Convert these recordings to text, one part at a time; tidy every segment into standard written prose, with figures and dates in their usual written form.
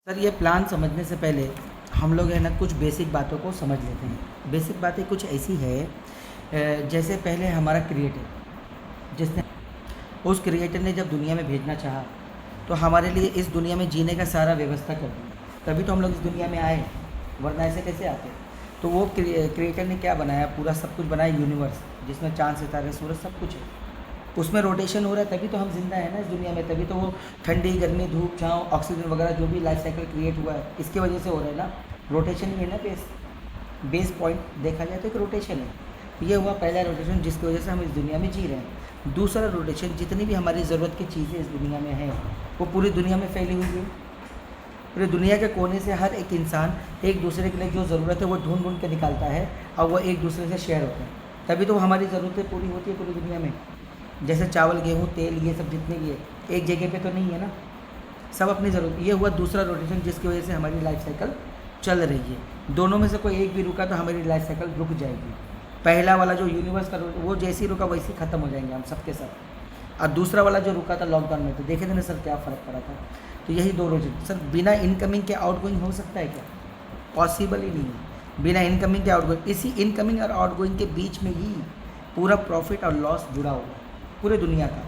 Sir ये plan समझने से पहले हम लोग है ना कुछ बेसिक बातों को समझ लेते हैं। बेसिक बातें कुछ ऐसी है, जैसे पहले हमारा क्रिएटर जिसने उस क्रिएटर ने जब दुनिया में भेजना चाहा तो हमारे लिए इस दुनिया में जीने का सारा व्यवस्था कर दिया, तभी तो हम लोग इस दुनिया में आए, वरना ऐसे कैसे आते। तो वो क्रिएटर ने क्या बनाया, पूरा सब कुछ बनाया, यूनिवर्स जिसमें चांद सितारे सूरज सब कुछ है, उसमें रोटेशन हो रहा है, तभी तो हम जिंदा है ना इस दुनिया में। तभी तो वो ठंडी गर्मी धूप छाँव ऑक्सीजन वगैरह जो भी लाइफ साइकिल क्रिएट हुआ है इसकी वजह से हो रहा है ना। रोटेशन ही है ना बेस पॉइंट देखा जाए तो एक रोटेशन है। ये हुआ पहला रोटेशन जिसकी वजह से हम इस दुनिया में जी रहे हैं। दूसरा रोटेशन, जितनी भी हमारी ज़रूरत की चीज़ें इस दुनिया में हैं वो पूरी दुनिया में फैली हुई है। पूरी दुनिया के कोने से हर एक इंसान एक दूसरे के लिए जो ज़रूरत है वो ढूंढ ढूंढ के निकालता है और वो एक दूसरे से शेयर होते हैं, तभी तो हमारी ज़रूरतें पूरी होती है पूरी दुनिया में। जैसे चावल गेहूँ तेल ये सब जितने भी है एक जगह पे तो नहीं है ना, सब अपनी ज़रूरत। ये हुआ दूसरा रोटेशन जिसकी वजह से हमारी लाइफ साइकिल चल रही है। दोनों में से कोई एक भी रुका तो हमारी लाइफ साइकिल रुक जाएगी। पहला वाला जो यूनिवर्स का वो जैसे ही रुका वैसे ही ख़त्म हो जाएंगे हम सबके सब। और दूसरा वाला जो रुका था लॉकडाउन में, तो देखे थे ना सर क्या फ़र्क पड़ा था। तो यही दो रोटेशन सर, बिना इनकमिंग के आउटगोइंग हो सकता है क्या? पॉसिबल ही नहीं है बिना इनकमिंग के आउटगोइंग। इसी इनकमिंग और आउटगोइंग के बीच में ही पूरा प्रॉफिट और लॉस जुड़ा हुआ है पूरे दुनिया का।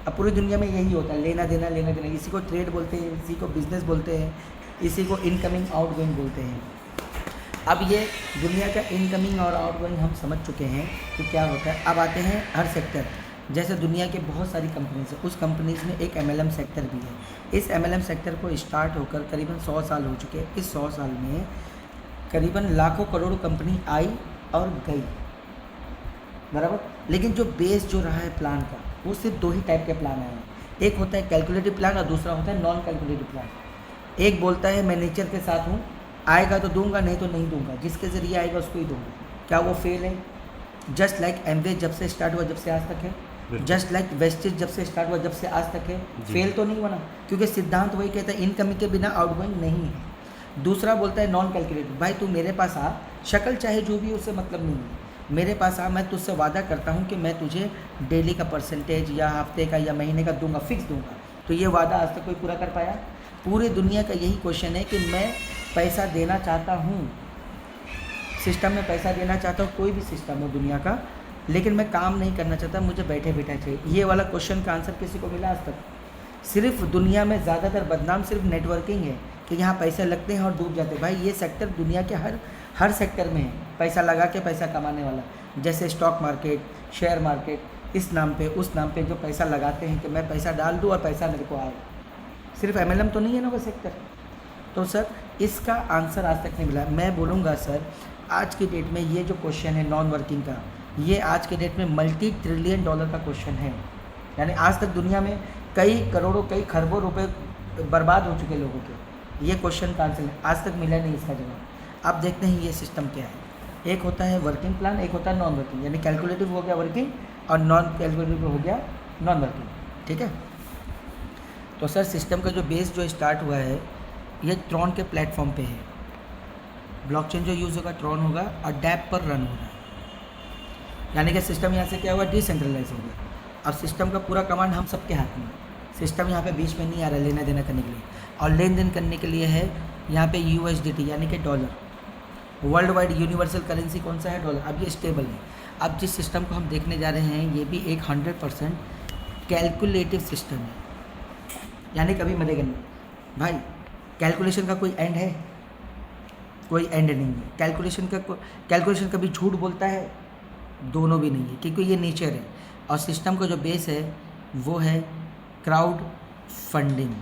अब पूरी दुनिया में यही होता है, लेना देना लेना देना। इसी को ट्रेड बोलते हैं, इसी को बिजनेस बोलते हैं, इसी को इनकमिंग आउटगोइंग बोलते हैं। अब ये दुनिया का इनकमिंग और आउटगोइंग हम समझ चुके हैं कि क्या होता है। अब आते हैं हर सेक्टर। जैसे दुनिया के बहुत सारी कंपनीज है, उस कंपनीज में एक MLM सेक्टर भी है। इस MLM सेक्टर को स्टार्ट होकर करीबन 100 साल हो चुके हैं। इस 100 साल में करीबन लाखों करोड़ों कंपनी आई और गई, बराबर। लेकिन जो बेस जो रहा है प्लान का, वो सिर्फ दो ही टाइप के प्लान आए हैं। एक होता है कैलकुलेटिव प्लान और दूसरा होता है नॉन कैलकुलेटिव प्लान। एक बोलता है मैं नेचर के साथ हूँ, आएगा तो दूंगा नहीं तो नहीं दूंगा, जिसके ज़रिए आएगा उसको ही दूंगा। क्या वो फेल है? जस्ट लाइक एमवे जब से स्टार्ट हुआ जब से आज तक है, जस्ट लाइक वेस्टेज जब से स्टार्ट हुआ जब से आज तक है, फेल तो नहीं बना, क्योंकि सिद्धांत वही कहता है इनकमिंग के बिना आउटगोइंग नहीं है। दूसरा बोलता है नॉन कैलकुलेटिव, भाई तू मेरे पास आ, शक्ल चाहे जो भी उससे मतलब नहीं है, मेरे पास आ, मैं तुझसे वादा करता हूँ कि मैं तुझे डेली का परसेंटेज या हफ्ते का या महीने का दूंगा, फिक्स दूंगा। तो ये वादा आज तक कोई पूरा कर पाया? पूरी दुनिया का यही क्वेश्चन है कि मैं पैसा देना चाहता हूँ, सिस्टम में पैसा देना चाहता हूँ, कोई भी सिस्टम हो दुनिया का, लेकिन मैं काम नहीं करना चाहता, मुझे बैठे बैठा चाहिए। ये वाला क्वेश्चन का आंसर किसी को मिला आज तक? सिर्फ दुनिया में ज़्यादातर बदनाम सिर्फ नेटवर्किंग है कि यहाँ पैसे लगते हैं और डूब जाते हैं। भाई ये सेक्टर दुनिया के हर सेक्टर में है, पैसा लगा के पैसा कमाने वाला। जैसे स्टॉक मार्केट, शेयर मार्केट, इस नाम पे उस नाम पे जो पैसा लगाते हैं कि मैं पैसा डाल दूँ और पैसा मेरे को आए। सिर्फ MLM तो नहीं है ना वो सेक्टर। तो सर इसका आंसर आज तक नहीं मिला। मैं बोलूँगा सर आज की डेट में ये जो क्वेश्चन है नॉन वर्किंग का, ये आज के डेट में $multi trillion का क्वेश्चन है। यानी आज तक दुनिया में कई करोड़ों कई खरबों रुपए बर्बाद हो चुके लोगों के। ये क्वेश्चन का आंसर आज तक मिला नहीं इसका जवाब। आप देखते हैं ये सिस्टम क्या है। एक होता है वर्किंग प्लान, एक होता है नॉन वर्किंग। यानी कैलकुलेटिव हो गया वर्किंग और नॉन कैलकुलेटिव हो गया नॉन वर्किंग, ठीक है। तो सर सिस्टम का जो बेस जो स्टार्ट हुआ है ये ट्रॉन के प्लेटफॉर्म पे है। ब्लॉकचेन जो यूज़ होगा ट्रॉन होगा और डैप पर रन हो रहा है। यानी कि सिस्टम यहाँ से क्या हुआ, डिसेंट्रलाइज हो गया। अब सिस्टम का पूरा कमांड हम सबके हाथ में। सिस्टम यहाँ पे बीच में नहीं आ रहा लेना देना करने के लिए, और लेन देन करने के लिए है यहाँ पे USDT यानी कि dollar. World wide universal currency कौन सा है? डॉलर। अब ये स्टेबल है। अब जिस सिस्टम को हम देखने जा रहे हैं ये भी एक 100% कैलकुलेटिव सिस्टम है, यानी कभी मरेगा नहीं। भाई कैलकुलेशन का कोई एंड है? कोई एंड नहीं है। कैलकुलेशन कभी झूठ बोलता है? दोनों भी नहीं है, क्योंकि ये नेचर है। और सिस्टम का जो बेस है वो है क्राउड फंडिंग।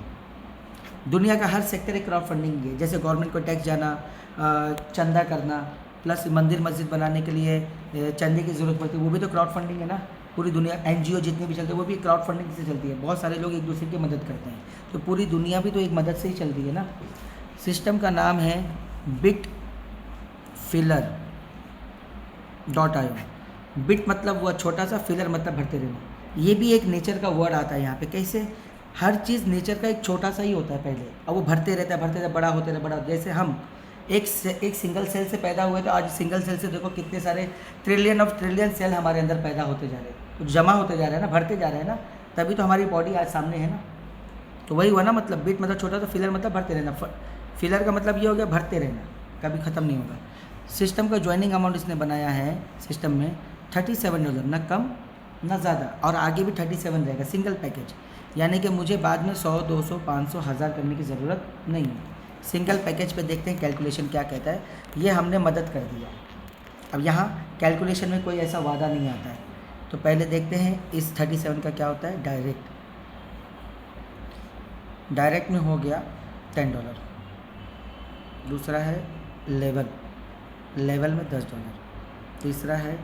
दुनिया का हर सेक्टर एक क्राउड फंडिंग है। जैसे गवर्नमेंट को टैक्स जाना, चंदा करना, प्लस मंदिर मस्जिद बनाने के लिए चंदे की ज़रूरत पड़ती है, वो भी तो क्राउड फंडिंग है ना। पूरी दुनिया NGO जितनी भी चलती है वो भी क्राउड फंडिंग से चलती है। बहुत सारे लोग एक दूसरे की मदद करते हैं, तो पूरी दुनिया भी तो एक मदद से ही चलती है ना। सिस्टम का नाम है bitfiller.io। बिट मतलब वो छोटा सा, फिलर मतलब भरते रहना। ये भी एक नेचर का वर्ड आता है यहाँ पे। कैसे? हर चीज़ नेचर का एक छोटा सा ही होता है पहले, और वो भरते रहता है बड़ा होते रहता बड़ा। जैसे हम एक सिंगल सेल से पैदा हुए, तो आज सिंगल सेल से देखो कितने सारे ट्रिलियन सेल हमारे अंदर पैदा होते जा रहे हैं, तो जमा होते जा रहे हैं ना, भरते जा रहे हैं ना, तभी तो हमारी बॉडी आज सामने है ना। तो वही हुआ ना, मतलब बिट मतलब छोटा, तो फिलर मतलब भरते रहना। फिलर का मतलब ये हो गया भरते रहना, कभी ख़त्म नहीं होगा। सिस्टम का ज्वाइनिंग अमाउंट इसने बनाया है सिस्टम में $37, ना कम ना ज़्यादा, और आगे भी 37 रहेगा सिंगल पैकेज। यानी कि मुझे बाद में 100, 200, 500, 1000 करने की ज़रूरत नहीं है। सिंगल पैकेज पे देखते हैं कैलकुलेशन क्या कहता है। ये हमने मदद कर दिया। अब यहाँ कैलकुलेशन में कोई ऐसा वादा नहीं आता है, तो पहले देखते हैं इस 37 का क्या होता है। डायरेक्ट में हो गया $10। दूसरा है लेवल में $10। तीसरा है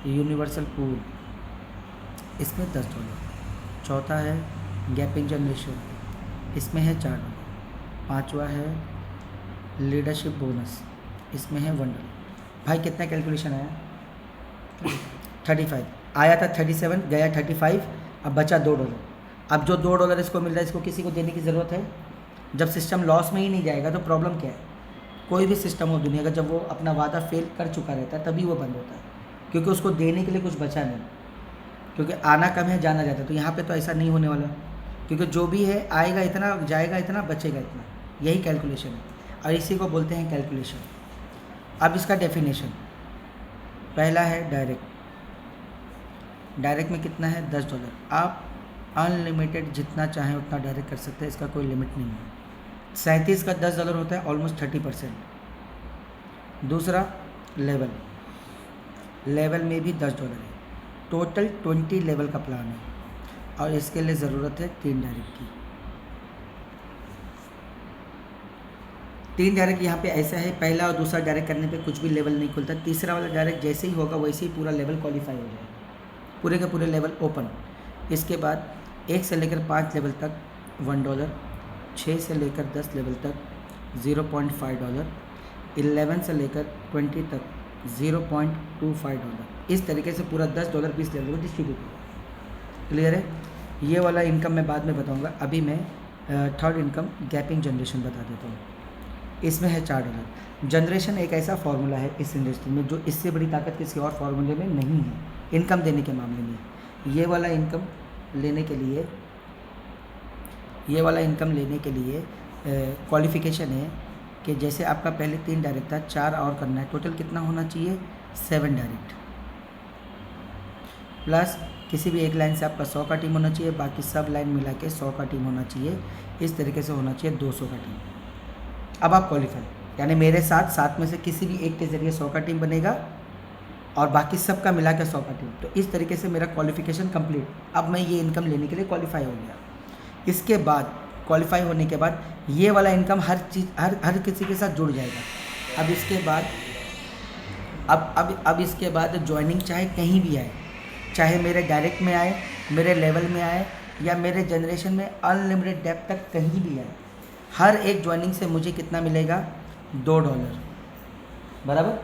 यूनिवर्सल पूल, इसमें $10। चौथा है गैपिंग जनरेशन, इसमें है $4। पांचवा है लीडरशिप बोनस, इसमें है $1। भाई कितना कैलकुलेशन आया? 35 आया था, 37 गया 35, अब बचा $2। अब जो $2 इसको मिल रहा है, इसको किसी को देने की ज़रूरत है? जब सिस्टम लॉस में ही नहीं जाएगा तो प्रॉब्लम क्या है? कोई भी सिस्टम हो दुनिया का, जब वो अपना वादा फेल कर चुका रहता है तभी वो बंद होता है, क्योंकि उसको देने के लिए कुछ बचा नहीं, क्योंकि आना कम है जाना ज़्यादा। तो यहाँ पे तो ऐसा नहीं होने वाला, क्योंकि जो भी है आएगा इतना, जाएगा इतना, बचेगा इतना। यही कैलकुलेशन है और इसी को बोलते हैं कैलकुलेशन। अब इसका डेफिनेशन, पहला है डायरेक्ट में कितना है? $10। आप अनलिमिटेड जितना चाहें उतना डायरेक्ट कर सकते हैं, इसका कोई लिमिट नहीं है। 37 का $10 होता है, ऑलमोस्ट 30%। दूसरा लेवल में भी $10 है। टोटल 20 लेवल का प्लान है और इसके लिए ज़रूरत है 3 डायरेक्ट की। 3 डायरेक्ट यहाँ पे ऐसा है, पहला और दूसरा डायरेक्ट करने पे कुछ भी लेवल नहीं खुलता। तीसरा वाला डायरेक्ट जैसे ही होगा वैसे ही पूरा लेवल क्वालिफाई हो जाएगा, पूरे के पूरे लेवल ओपन। इसके बाद 1 से लेकर 5 लेवल तक $1, 6 से लेकर 10 लेवल तक $0.5, 11 से लेकर 20 तक $0.25। इस तरीके से पूरा $10 20 लेवल को डिस्ट्रीब्यूट होगा। क्लियर है? ये वाला इनकम मैं बाद में बताऊंगा। अभी मैं थर्ड इनकम गैपिंग जनरेशन बता देता हूँ। इसमें है $4। जनरेशन एक ऐसा फार्मूला है इस इंडस्ट्री में जो इससे बड़ी ताकत किसी और फार्मूले में नहीं है इनकम देने के मामले में। ये वाला इनकम लेने के लिए क्वालिफ़िकेशन है कि जैसे आपका पहले 3 डायरेक्ट था, 4 और करना है। टोटल कितना होना चाहिए? 7 डायरेक्ट, प्लस किसी भी एक लाइन से आपका 100 का टीम होना चाहिए, बाकी सब लाइन मिला के 100 का टीम होना चाहिए। इस तरीके से होना चाहिए 200 का टीम। अब आप क्वालिफाई, यानी मेरे साथ 7 में से किसी भी एक के ज़रिए 100 का टीम बनेगा और बाकी सब का मिला के 100 का टीम। तो इस तरीके से मेरा क्वालिफ़िकेशन कंप्लीट। अब मैं ये इनकम लेने के लिए क्वालिफाई हो गया। इसके बाद क्वालिफाई होने के बाद ये वाला इनकम हर किसी के साथ जुड़ जाएगा। अब इसके बाद अब इसके बाद ज्वाइनिंग चाहे कहीं भी आए, चाहे मेरे डायरेक्ट में आए, मेरे लेवल में आए, या मेरे जनरेशन में अनलिमिटेड डेप्थ तक कहीं भी आए, हर एक ज्वाइनिंग से मुझे कितना मिलेगा? $2 बराबर।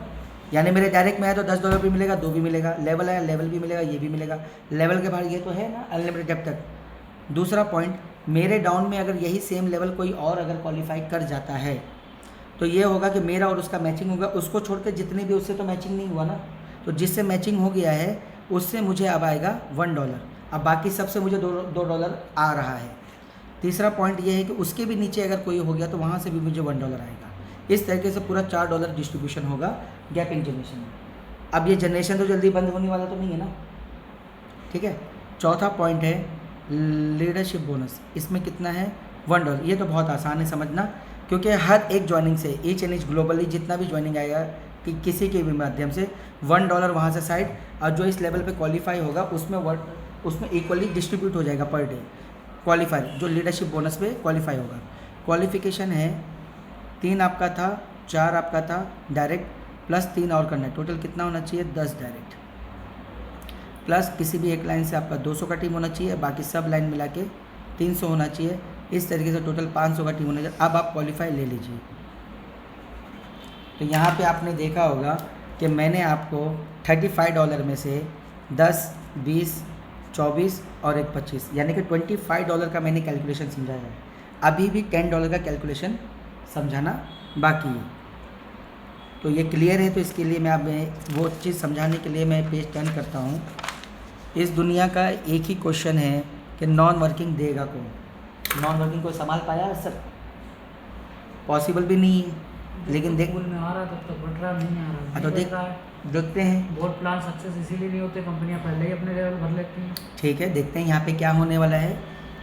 यानी मेरे डायरेक्ट में आया तो $10 भी मिलेगा, 2 भी मिलेगा। लेवल आया, लेवल भी मिलेगा, ये भी मिलेगा। लेवल के बाहर ये तो है ना अनलिमिटेड डेप्थ तक। दूसरा पॉइंट, मेरे डाउन में अगर यही सेम लेवल कोई और अगर क्वालिफाई कर जाता है तो ये होगा कि मेरा और उसका मैचिंग होगा। उसको छोड़ के जितने भी, उससे तो मैचिंग नहीं हुआ ना, तो जिससे मैचिंग हो गया है उससे मुझे अब आएगा $1। अब बाकी सबसे मुझे $2 आ रहा है। तीसरा पॉइंट ये है कि उसके भी नीचे अगर कोई हो गया तो वहाँ से भी मुझे $1 आएगा। इस तरीके से पूरा $4 डिस्ट्रीब्यूशन होगा गैपिंग जनरेशन में। अब ये जनरेशन तो जल्दी बंद होने वाला तो नहीं है ना, ठीक है। चौथा पॉइंट है लीडरशिप बोनस। इसमें कितना है? $1। ये तो बहुत आसान है समझना, क्योंकि हर एक ज्वाइनिंग से ईच एंड ईच ग्लोबली जितना भी ज्वाइनिंग आएगा कि किसी के भी माध्यम से $1 वहाँ से साइड, और जो इस लेवल पे क्वालिफाई होगा उसमें इक्वली डिस्ट्रीब्यूट हो जाएगा पर डे। क्वालिफाई जो लीडरशिप बोनस पे क्वालिफाई होगा। क्वालिफिकेशन है 3 आपका था, 4 आपका था डायरेक्ट, प्लस 3 और करना है। टोटल कितना होना चाहिए? 10 डायरेक्ट, प्लस किसी भी एक लाइन से आपका 200 का टीम होना चाहिए, बाकी सब लाइन मिला के 300 होना चाहिए। इस तरीके से टोटल 500 का टीम होना चाहिए। अब आप क्वालिफाई ले लीजिए। तो यहाँ पे आपने देखा होगा कि मैंने आपको $35 में से 10, 20, 24 और एक 25, यानी कि $25 का मैंने कैलकुलेशन समझाया है। अभी भी $10 का कैलकुलेशन समझाना बाकी है। तो ये क्लियर है, तो इसके लिए मैं अब वो चीज़ समझाने के लिए मैं पेज टर्न करता हूँ। इस दुनिया का एक ही क्वेश्चन है कि नॉन वर्किंग देगा कौन? नॉन वर्किंग को संभाल पाया सर? पॉसिबल भी नहीं है, लेकिन देख स्कूल में आ रहा तब तक बढ़ रहा, नहीं आ रहा, तो नहीं देख बढ़ रहा है। देखते हैं। बहुत प्लान सक्सेस इसीलिए नहीं होते, कंपनियां पहले ही अपने लेवल भर लेती हैं। ठीक है, देखते हैं यहाँ पे क्या होने वाला है।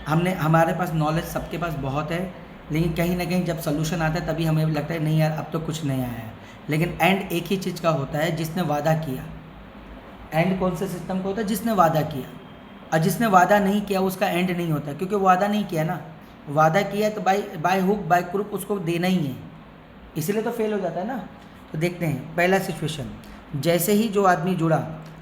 हमारे पास नॉलेज सबके पास बहुत है, लेकिन कहीं ना कहीं जब सोल्यूशन आता है तभी हमें लगता है नहीं यार अब तो कुछ नया है। लेकिन एंड एक ही चीज़ का होता है, जिसने वादा किया। एंड कौन से सिस्टम का होता है? जिसने वादा किया। और जिसने वादा नहीं किया उसका एंड नहीं होता, क्योंकि वो वादा नहीं किया ना। वादा किया तो बाय हुक बाय क्रुक उसको देना ही है, इसीलिए तो फेल हो जाता है ना। तो देखते हैं पहला सिचुएशन। जैसे ही जो आदमी जुड़ा,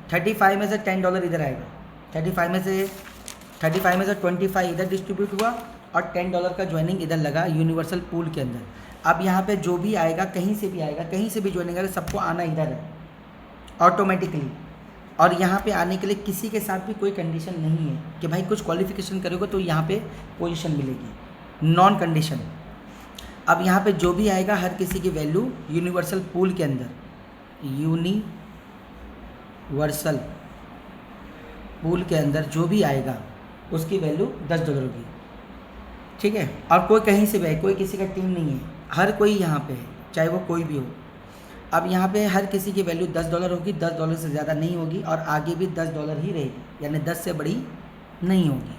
35 में से $10 इधर आएगा, 35 में से 25 इधर डिस्ट्रीब्यूट हुआ और $10 का ज्वाइनिंग इधर लगा यूनिवर्सल पूल के अंदर। अब यहाँ पे जो भी आएगा, कहीं से भी आएगा, कहीं से भी ज्वाइनिंग आएगा, सबको आना इधर है ऑटोमेटिकली। और यहाँ पे आने के लिए किसी के साथ भी कोई कंडीशन नहीं है कि भाई कुछ क्वालिफिकेशन करोगे तो यहाँ पे पोजीशन मिलेगी, नॉन कंडीशन। अब यहाँ पे जो भी आएगा हर किसी की वैल्यू यूनिवर्सल पूल के अंदर, यूनिवर्सल पूल के अंदर जो भी आएगा उसकी वैल्यू $10 होगी। ठीक है, और कोई कहीं से भी आए, कोई किसी का टीम नहीं है, हर कोई यहाँ पे है, चाहे वो कोई भी हो। अब यहाँ पे हर किसी की वैल्यू $10 होगी, $10 से ज़्यादा नहीं होगी और आगे भी $10 ही रहेगी, यानी 10 से बड़ी नहीं होगी।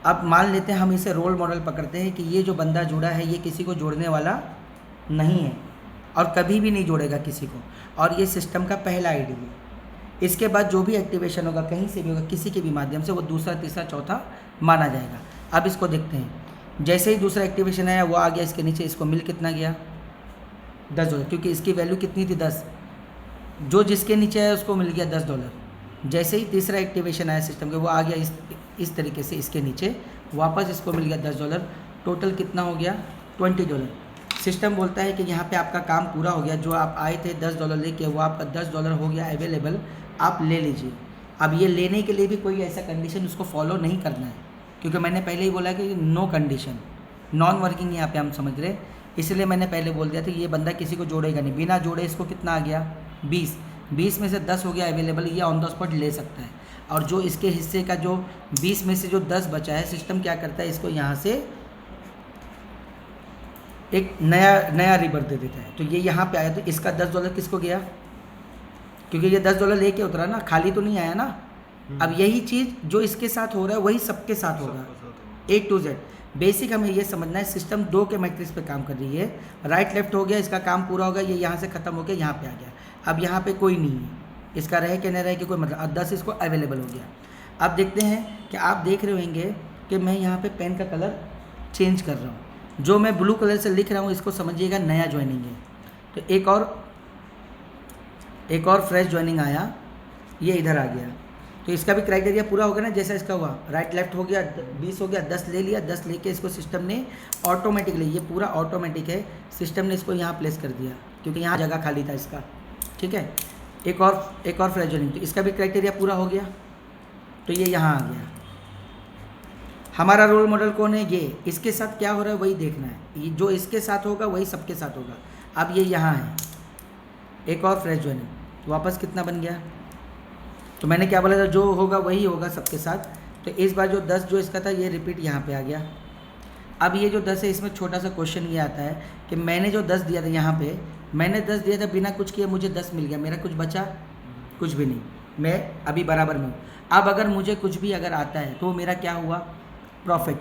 अब मान लेते हैं हम इसे रोल मॉडल पकड़ते हैं कि ये जो बंदा जुड़ा है ये किसी को जोड़ने वाला नहीं है और कभी भी नहीं जोड़ेगा किसी को, और ये सिस्टम का पहला आईडी है। इसके बाद जो भी एक्टिवेशन होगा कहीं से भी होगा, किसी के भी माध्यम से, वो दूसरा तीसरा चौथा माना जाएगा। अब इसको देखते हैं। जैसे ही दूसरा एक्टिवेशन आया वो आ गया, इसके नीचे इसको मिल कितना गया? $10, क्योंकि इसकी वैल्यू कितनी थी? 10। जो जिसके नीचे आया उसको मिल गया $10। जैसे ही तीसरा एक्टिवेशन आया सिस्टम के, वो आ गया इस तरीके से इसके नीचे, वापस इसको मिल गया $10। टोटल कितना हो गया? $20। सिस्टम बोलता है कि यहाँ पे आपका काम पूरा हो गया, जो आप आए थे $10 लेके, वो आपका $10 हो गया अवेलेबल, आप ले लीजिए। अब ये लेने के लिए भी कोई ऐसा कंडीशन उसको फॉलो नहीं करना है, क्योंकि मैंने पहले ही बोला कि नो कंडीशन, नॉन वर्किंग यहाँ पे हम समझ रहे, इसलिए मैंने पहले बोल दिया था ये बंदा किसी को जोड़ेगा नहीं। बिना जोड़े इसको कितना आ गया? 20 में से 10 हो गया अवेलेबल, ये ऑन द स्पॉट ले सकता है। और जो इसके हिस्से का जो 20 में से जो 10 बचा है, सिस्टम क्या करता है, इसको यहाँ से एक नया रिबर्थ दे देता है। तो ये यहाँ पे आया, तो इसका $10 किसको गया? क्योंकि ये $10 लेके उतरा ना, खाली तो नहीं आया ना। अब यही चीज़ जो इसके साथ हो रहा है वही सबके साथ होगा, A to Z। बेसिक हमें ये समझना है, सिस्टम 2 के मैट्रिक्स पे काम कर रही है। राइट लेफ्ट हो गया, इसका काम पूरा हो गया, ये यहाँ से ख़त्म हो गया, यहाँ पे आ गया। अब यहाँ पे कोई नहीं है, इसका रहे कि नहीं रहे कि कोई मतलब। अब 10 इसको अवेलेबल हो गया। अब देखते हैं कि आप देख रहे होंगे कि मैं यहाँ पे पेन का कलर चेंज कर रहा हूँ। जो मैं ब्लू कलर से लिख रहा हूँ इसको समझिएगा नया ज्वाइनिंग है। तो एक और फ्रेश ज्वाइनिंग आया, ये इधर आ गया। तो इसका भी क्राइटेरिया पूरा हो गया ना, जैसा इसका हुआ, राइट लेफ्ट हो गया, 20 हो गया, 10 ले लिया। 10 लेके इसको सिस्टम ने ऑटोमेटिकली, ये पूरा ऑटोमेटिक है, सिस्टम ने इसको यहाँ प्लेस कर दिया क्योंकि यहाँ जगह खाली था इसका। ठीक है, एक और फ्रेश ज्वाइनिंग, तो इसका भी क्राइटेरिया पूरा हो गया, तो ये यहाँ आ गया। हमारा रोल मॉडल कौन है? ये। इसके साथ क्या हो रहा है वही देखना है, ये जो इसके साथ होगा वही सबके साथ होगा। अब ये यहाँ है, एक और फ्रेश ज्वाइनिंग, वापस कितना बन गया? तो मैंने क्या बोला था, जो होगा वही होगा सबके साथ। तो इस बार जो 10 जो इसका था ये रिपीट यहाँ पे आ गया। अब ये जो 10 है इसमें छोटा सा क्वेश्चन ये आता है कि मैंने जो 10 दिया था, यहाँ पे मैंने 10 दिया था, बिना कुछ किए मुझे 10 मिल गया, मेरा कुछ बचा? कुछ भी नहीं, मैं अभी बराबर में हूँ। अब अगर मुझे कुछ भी अगर आता है तो मेरा क्या हुआ? प्रॉफिट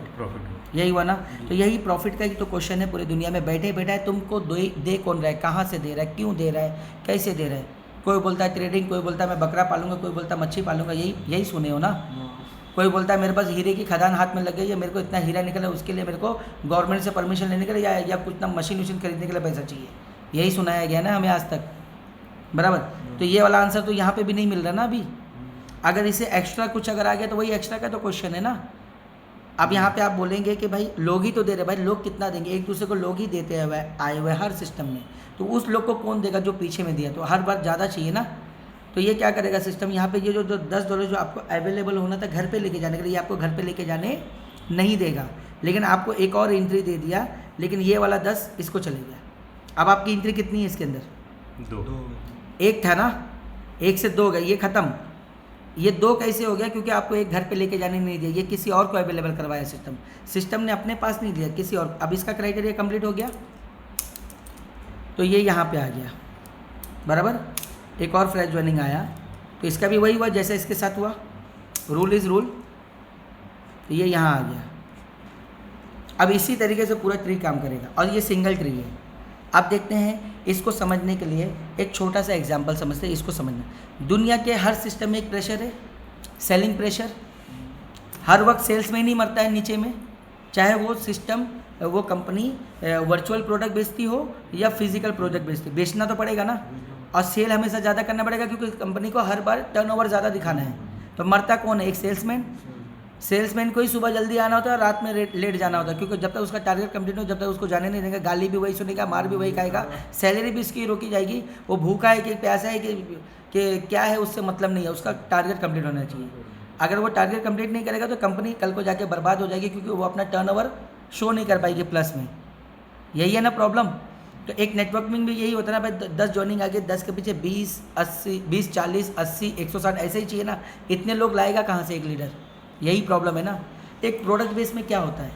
यही हुआ ना। तो यही प्रॉफिट का ही तो क्वेश्चन है पूरी दुनिया में। बैठे बैठा है तुमको दे कौन रहा है, कहाँ से दे रहा है, क्यों दे रहा है, कैसे दे रहा है। कोई बोलता है ट्रेडिंग, कोई बोलता है मैं बकरा पालूंगा, कोई बोलता है मच्छी पालूंगा, यही सुने हो ना। कोई बोलता है मेरे पास हीरे की खदान हाथ में लग गई है, मेरे को इतना हीरा निकला, उसके लिए मेरे को गवर्नमेंट से परमिशन लेने के लिए या कुछ ना मशीन खरीदने के लिए पैसा चाहिए। यही सुनाया गया ना हमें आज तक, बराबर। तो ये वाला आंसर तो यहाँ पे भी नहीं मिल रहा ना अभी। अगर इसे एक्स्ट्रा कुछ अगर आ गया तो वही एक्स्ट्रा का तो क्वेश्चन है ना। अब यहाँ पे आप बोलेंगे कि भाई लोग ही तो दे रहे, भाई लोग कितना देंगे? एक दूसरे को लोग ही देते आए हुए हर सिस्टम में, तो उस लोग को कौन देगा जो पीछे में दिया? तो हर बार ज़्यादा चाहिए ना। तो ये क्या करेगा सिस्टम, यहाँ पे ये जो $10 जो आपको अवेलेबल होना था घर पे लेके जाने के लिए, आपको घर पे लेके जाने नहीं देगा, लेकिन आपको एक और एंट्री दे दिया, लेकिन ये वाला 10 इसको चले गया। अब आपकी एंट्री कितनी है इसके अंदर? 2। एक था ना, 1 से 2 गए, ये ख़त्म। ये 2 कैसे हो गया? क्योंकि आपको एक घर पे लेके जाने नहीं दिया, ये किसी और को अवेलेबल करवाया सिस्टम ने अपने पास नहीं दिया, किसी और। अब इसका क्राइटेरिया कंप्लीट हो गया, तो ये यहाँ पे आ गया, बराबर। एक और फ्रेश ज्वाइनिंग आया, तो इसका भी वही हुआ जैसा इसके साथ हुआ, रूल इज़ रूल, तो ये यहाँ आ गया। अब इसी तरीके से पूरा ट्री काम करेगा, और ये सिंगल ट्री है। अब देखते हैं इसको समझने के लिए एक छोटा सा एग्जांपल समझते हैं, इसको समझना। दुनिया के हर सिस्टम में एक प्रेशर है, सेलिंग प्रेशर। हर वक्त सेल्स में ही नहीं मरता है नीचे में, चाहे वो सिस्टम, वो कंपनी वर्चुअल प्रोडक्ट बेचती हो या फिजिकल प्रोडक्ट बेचती, बेचना तो पड़ेगा ना, और सेल हमेशा ज़्यादा करना पड़ेगा, क्योंकि कंपनी को हर बार टर्नओवर ज़्यादा दिखाना है। तो मरता कौन है? एक सेल्समैन को ही सुबह जल्दी आना होता है, रात में लेट जाना होता है, क्योंकि जब तक उसका टारगेट कंप्लीट हो, जब तक उसको जाने नहीं देंगे, गाली भी वही सुनेगा, मार भी वही खाएगा, सैलरी भी इसकी रोकी जाएगी। वो भूखा है कि प्यासा है कि क्या है, उससे मतलब नहीं है, उसका टारगेट कंप्लीट होना चाहिए। अगर वो टारगेट कंप्लीट नहीं करेगा तो कंपनी कल को जाके बर्बाद हो जाएगी, क्योंकि वो अपना टर्नओवर शो नहीं कर पाएगी प्लस में। यही है ना प्रॉब्लम। तो एक नेटवर्क में भी यही होता है ना भाई, 10 ज्वाइनिंग आ गई, 10 के पीछे 20, 40, 80, 160 ऐसे ही चाहिए ना। इतने लोग लाएगा कहाँ से एक लीडर? यही प्रॉब्लम है ना। एक प्रोडक्ट बेस में क्या होता है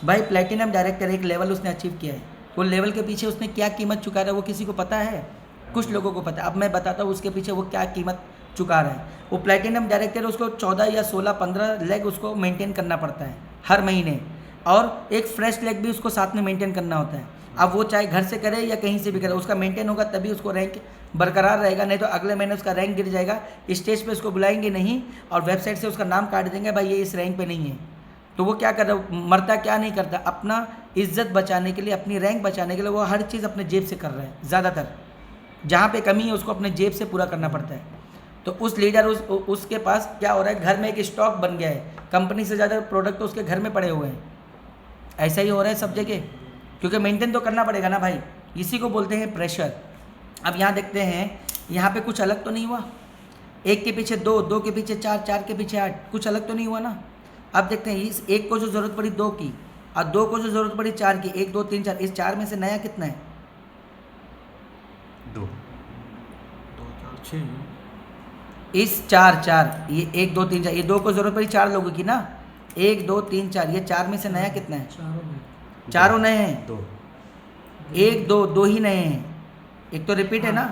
भाई, प्लैटिनम डायरेक्टर एक लेवल उसने अचीव किया है, वो लेवल के पीछे उसने क्या कीमत चुका रहा है वो किसी को पता है? कुछ लोगों को पता है। अब मैं बताता हूँ उसके पीछे वो क्या कीमत चुका रहा है। वो प्लैटिनम डायरेक्टर, उसको 14 या 16, 15 लेग उसको मेंटेन करना पड़ता है हर महीने, और एक फ्रेश लेग भी उसको साथ में मेंटेन करना होता है। अब वो चाहे घर से करे या कहीं से भी करे, उसका मेंटेन होगा तभी उसको रैंक बरकरार रहेगा, नहीं तो अगले महीने उसका रैंक गिर जाएगा। स्टेज पे उसको बुलाएंगे नहीं, और वेबसाइट से उसका नाम काट देंगे, भाई ये इस रैंक पे नहीं है। तो वो क्या कर रहा है? मरता क्या नहीं करता, अपना इज्जत बचाने के लिए, अपनी रैंक बचाने के लिए वो हर चीज़ अपने जेब से कर रहा है। ज़्यादातर जहाँ पे कमी है उसको अपने जेब से पूरा करना पड़ता है। तो उस लीडर उसके पास क्या हो रहा है, घर में एक स्टॉक बन गया है, कंपनी से ज़्यादा प्रोडक्ट तो उसके घर में पड़े हुए हैं। ऐसा ही हो रहा है सब जगह, क्योंकि मेंटेन तो करना पड़ेगा ना भाई। इसी को बोलते हैं प्रेशर। अब यहाँ देखते हैं, यहाँ पे कुछ अलग तो नहीं हुआ, 1 के पीछे 2, 2 के पीछे 4, 4 के पीछे 8, कुछ अलग तो नहीं हुआ ना। अब देखते हैं इस 1 को जो ज़रूरत पड़ी 2 की, और 2 को जो ज़रूरत पड़ी 4 की, 1, 2, 3, 4, इस 4 में से नया कितना है? 2, 4, 6। इस 4, ये 1, 2, 3, 4, ये 2 को ज़रूरत पड़ी 4 लोगों की ना, 1, 2, 3, 4, ये 4 में से नया कितना है? चारों नए हैं। 2, 1, 2, 2 ही नए हैं, एक तो रिपीट है ना।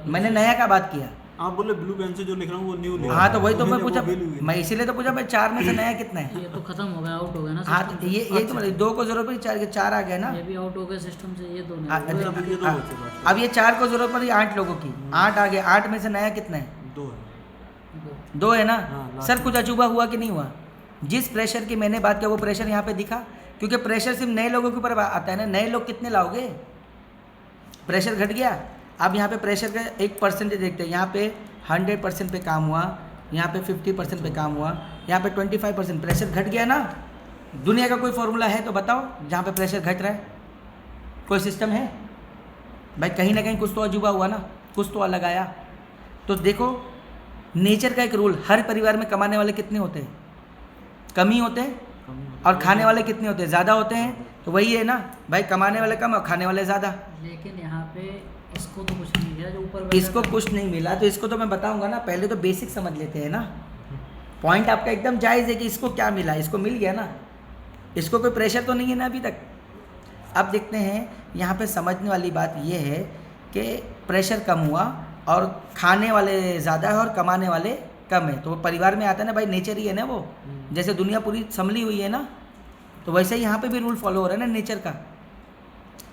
मैंने नया का बात किया। आप बोले ब्लू पेन से जो लिख रहा हूँ वो न्यू लिख रहा हाँ, हूँ। तो वही तो मैं वो पूछा, भी न्यू है। मैं इसीलिए तो पूछा भाई 4 में से नया कितना है? ये तो खत्म हो गया, आउट हो गया ना हाँ, system तो से। ये तो 2 को जरूरत पड़ी 4 के 4 आ गया ना। ये भी आउट हो गया सिस्टम से, ये दोनों हाँ, ये दो हाँ, बचे बाकी। अब ये 4 को जरूरत पड़ी 8 लोगों की, 8 आ गया, 8 में से नया कितना है? 2 है। 2 है ना। हाँ, last सर में। कुछ अजूबा हुआ कि नहीं हुआ? जिस प्रेशर की मैंने बात किया वो प्रेशर यहाँ पे दिखा, क्योंकि प्रेशर सिर्फ नए लोगों के ऊपर आता है ना। नए लोग कितने लाओगे? प्रेशर घट गया। अब यहाँ पे प्रेशर का एक परसेंटेज देखते हैं, यहाँ पे 100% पे काम हुआ, यहाँ पे 50% पे काम हुआ, यहाँ पे 25% प्रेशर घट गया ना। दुनिया का कोई फॉर्मूला है तो बताओ जहाँ पे प्रेशर घट रहा है? कोई सिस्टम है भाई? कहीं ना कहीं कुछ तो अजूबा हुआ ना, कुछ तो अलग आया। तो देखो नेचर का एक रूल, हर परिवार में कमाने वाले कितने होते हैं? कम ही होते हैं, और खाने वाले कितने होते हैं? ज़्यादा होते हैं। तो वही है ना भाई, कमाने वाले कम और खाने वाले ज़्यादा। लेकिन यहाँ पे इसको तो कुछ नहीं मिला, जो ऊपर वाला इसको था। कुछ नहीं मिला, तो इसको तो मैं बताऊंगा ना। पहले तो बेसिक समझ लेते हैं ना। पॉइंट आपका एकदम जायज़ है कि इसको क्या मिला, इसको मिल गया ना, इसको कोई प्रेशर तो नहीं है ना अभी तक। अब देखते हैं यहाँ पे समझने वाली बात ये है कि प्रेशर कम हुआ और खाने वाले ज़्यादा है और कमाने वाले कम है। तो परिवार में आता है ना भाई, नेचर ही है ना वो। जैसे दुनिया पूरी संभली हुई है ना, तो वैसे ही यहाँ पे भी रूल फॉलो हो रहा है ना नेचर का।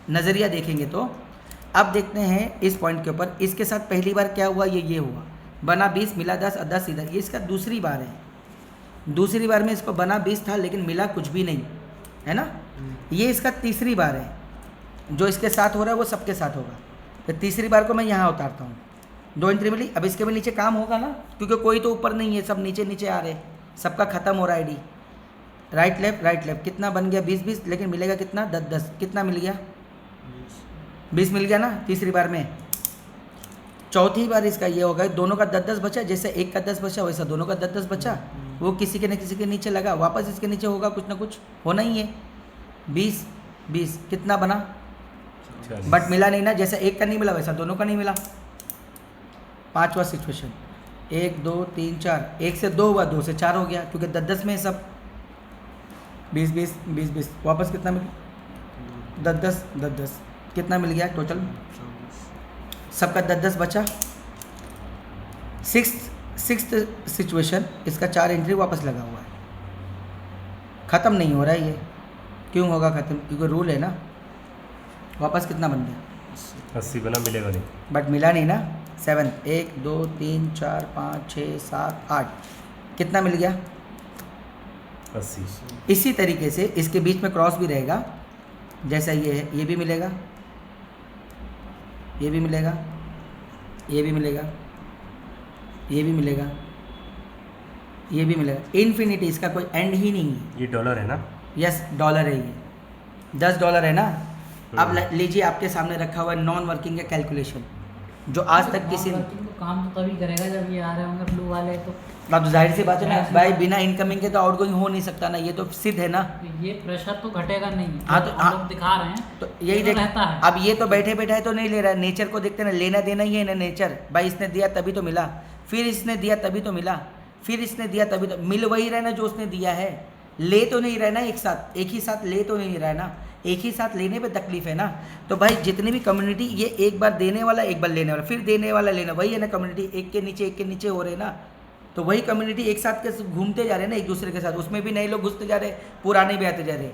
नज़रिया देखेंगे तो अब देखते हैं इस पॉइंट के ऊपर। इसके साथ पहली बार क्या हुआ, ये हुआ, बना 20 मिला 10 और 10 इधर। ये इसका दूसरी बार है। दूसरी बार में इसको बना 20 था लेकिन मिला कुछ भी नहीं, है ना। ये इसका तीसरी बार है। जो इसके साथ हो रहा है वो सबके साथ होगा। तो तीसरी बार को मैं यहाँ उतारता हूँ, 2 एंट्री मिली। अब इसके भी नीचे काम होगा ना, क्योंकि कोई तो ऊपर नहीं है, सब नीचे नीचे आ रहे, सबका ख़त्म हो रहा है आईडी। राइट लेफ्ट कितना बन गया? 20, लेकिन मिलेगा कितना? 10। कितना मिल गया? 20 मिल गया ना तीसरी बार में। चौथी बार इसका ये होगा, दोनों का 10 बचा। जैसे एक का 10 बचा वैसा दोनों का 10 बचा। वो किसी के न किसी के नीचे लगा, वापस इसके नीचे होगा, कुछ ना कुछ होना ही है। 20 कितना बना? बट मिला नहीं ना, जैसे एक का नहीं मिला वैसा दोनों का नहीं मिला। 5वां सिचुएशन। 1 2 3 4, 1 से 2 हुआ, 2 से 4 हो गया, क्योंकि 10 में सब 20 20 20 20 वापस कितना मिल 10 10 कितना मिल गया टोटल? 24। सबका 10 बचा। सिक्स्थ सिचुएशन, इसका 4 एंट्री वापस लगा हुआ है, ख़त्म नहीं हो रहा है ये। क्यों होगा ख़त्म? क्योंकि रूल है ना। वापस कितना बन गया? 80 बना, मिलेगा नहीं। बट मिला नहीं ना। 7 1 2 3 4 5 6 7 8 कितना मिल गया? 80। इसी तरीके से इसके बीच में क्रॉस भी रहेगा, जैसा ये है, ये भी मिलेगा, ये भी मिलेगा, ये भी मिलेगा, ये भी मिलेगा, ये भी मिलेगा। इन्फिनिटी, इसका कोई एंड ही नहीं है। ये डॉलर है ना? यस डॉलर है ये, $10 है ना। अब लीजिए आपके सामने रखा हुआ है नॉन वर्किंग का कैलकुलेशन, जो आज तक किसी तो काम तो तभी करेगा जब ये आ रहे होंगे ब्लू वाले। तो अब जाहिर सी बात है ना भाई, बिना इनकमिंग के तो आउटगोइंग हो नहीं सकता ना, ये तो सिद्ध है ना। ये प्रेशर तो घटेगा नहीं। हाँ, तो हम लोग दिखा रहे हैं तो यही ये देख, तो रहता है। अब ये तो बैठे बैठाए तो नहीं ले रहा है, नेचर को देखते ना, लेना देना ही है ना नेचर। भाई इसने दिया तभी तो मिला, फिर इसने दिया तभी तो मिला, फिर इसने दिया तभी तो मिल वही रहा ना जो उसने दिया है। ले तो नहीं रहा ना एक साथ, एक ही साथ ले तो नहीं रहा ना, एक ही साथ लेने पे तकलीफ है ना। तो भाई जितनी भी कम्युनिटी, ये एक बार देने वाला, एक बार लेने वाला, फिर देने वाला लेना, वही है ना कम्युनिटी, एक के नीचे हो रहे ना। तो वही कम्युनिटी एक साथ के घूमते जा रहे हैं ना एक दूसरे के साथ, उसमें भी नए लोग घुसते जा रहे, पुराने भी आते जा रहे।